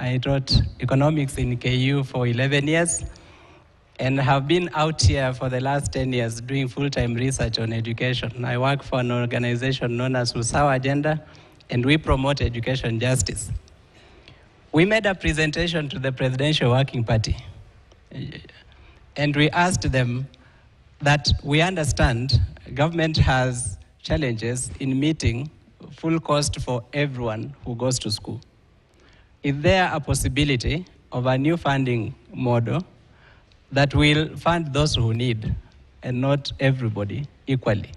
I taught economics in KU for 11 years and have been out here for the last 10 years doing full-time research on education. I work for an organization known as Usawa Agenda, and we promote education justice. We made a presentation to the Presidential Working Party, and we asked them that we understand government has challenges in meeting full cost for everyone who goes to school. Is there a possibility of a new funding model that will fund those who need and not everybody equally?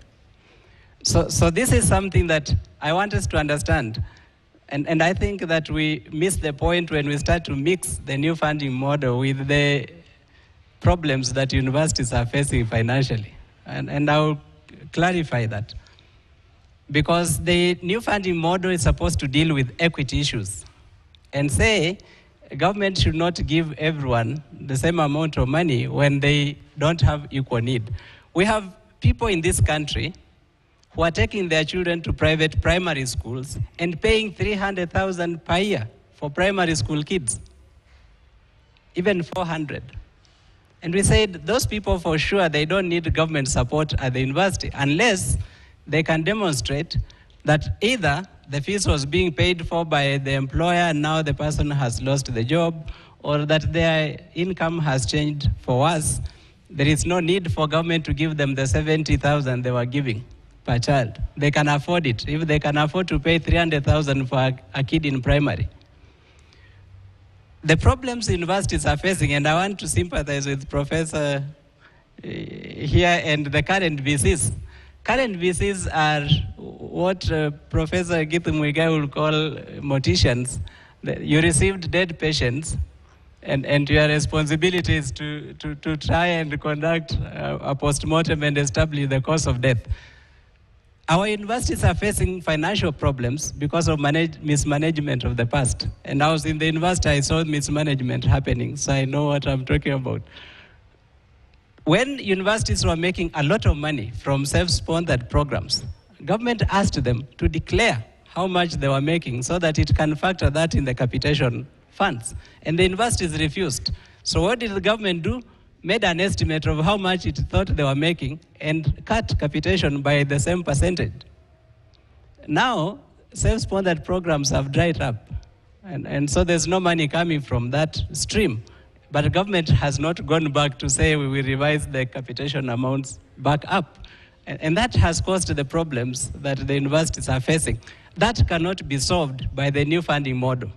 So this is something that I want us to understand. And I think that we miss the point when we start to mix the new funding model with the problems that universities are facing financially. And I'll clarify that. Because the new funding model is supposed to deal with equity issues and say government should not give everyone the same amount of money when they don't have equal need. We have people in this country who are taking their children to private primary schools and paying $300,000 per year for primary school kids, even $400,000. And we said those people for sure, they don't need government support at the university unless they can demonstrate that either the fees was being paid for by the employer and now the person has lost the job, or that their income has changed for worse. There is no need for government to give them the $70,000 they were giving per child. They can afford it. If they can afford to pay $300,000 for a kid in primary. The problems universities are facing, and I want to sympathize with Professor here and the current VCs. Current VCs are what Professor Gitu Muigai will call morticians. You received dead patients, and your responsibility is to try and conduct a postmortem and establish the cause of death. Our universities are facing financial problems because of mismanagement of the past. And I was in the university, I saw mismanagement happening, so I know what I'm talking about. When universities were making a lot of money from self-sponsored programs, government asked them to declare how much they were making so that it can factor that in the capitation funds. And the universities refused. So what did the government do? Made an estimate of how much it thought they were making and cut capitation by the same percentage. Now, self-sponsored programs have dried up. And so there's no money coming from that stream. But the government has not gone back to say we will revise the capitation amounts back up. And that has caused the problems that the universities are facing. That cannot be solved by the new funding model.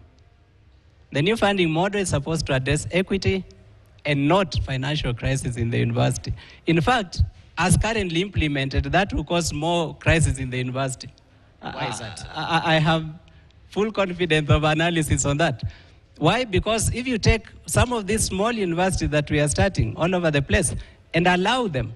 The new funding model is supposed to address equity and not financial crisis in the university. In fact, as currently implemented, that will cause more crisis in the university. Why is that? I have full confidence of analysis on that. Why? Because if you take some of these small universities that we are starting all over the place and allow them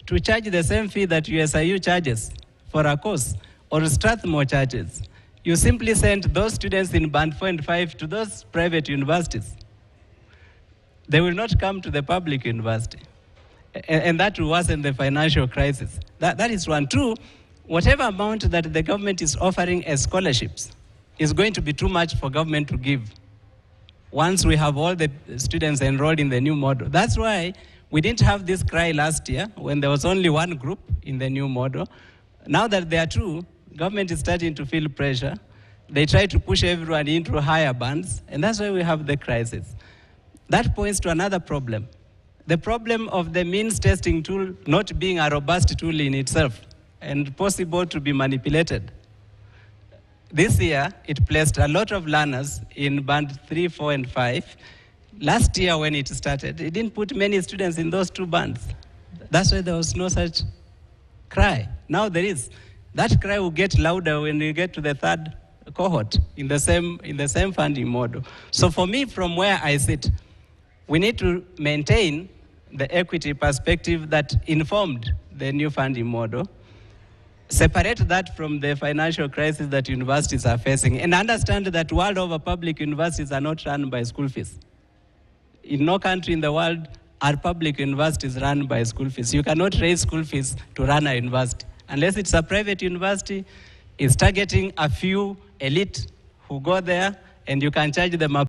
to charge the same fee that USIU charges for a course or Strathmore charges, you simply send those students in band 4 and 5 to those private universities. They will not come to the public university. And that will worsen the financial crisis. That is one. Two, whatever amount that the government is offering as scholarships is going to be too much for government to give once we have all the students enrolled in the new model. That's why we didn't have this cry last year when there was only one group in the new model. Now that there are two, government is starting to feel pressure. They try to push everyone into higher bands, and that's why we have the crisis. That points to another problem. The problem of the means testing tool not being a robust tool in itself and possible to be manipulated. This year, it placed a lot of learners in band 3, 4, and 5. Last year when it started, it didn't put many students in those two bands. That's why there was no such cry. Now there is. That cry will get louder when we get to the third cohort in the same funding model. So for me, from where I sit, we need to maintain the equity perspective that informed the new funding model, separate that from the financial crisis that universities are facing, and understand that world over public universities are not run by school fees. In no country in the world are public universities run by school fees. You cannot raise school fees to run a university. Unless it's a private university, it's targeting a few elite who go there, and you can charge them a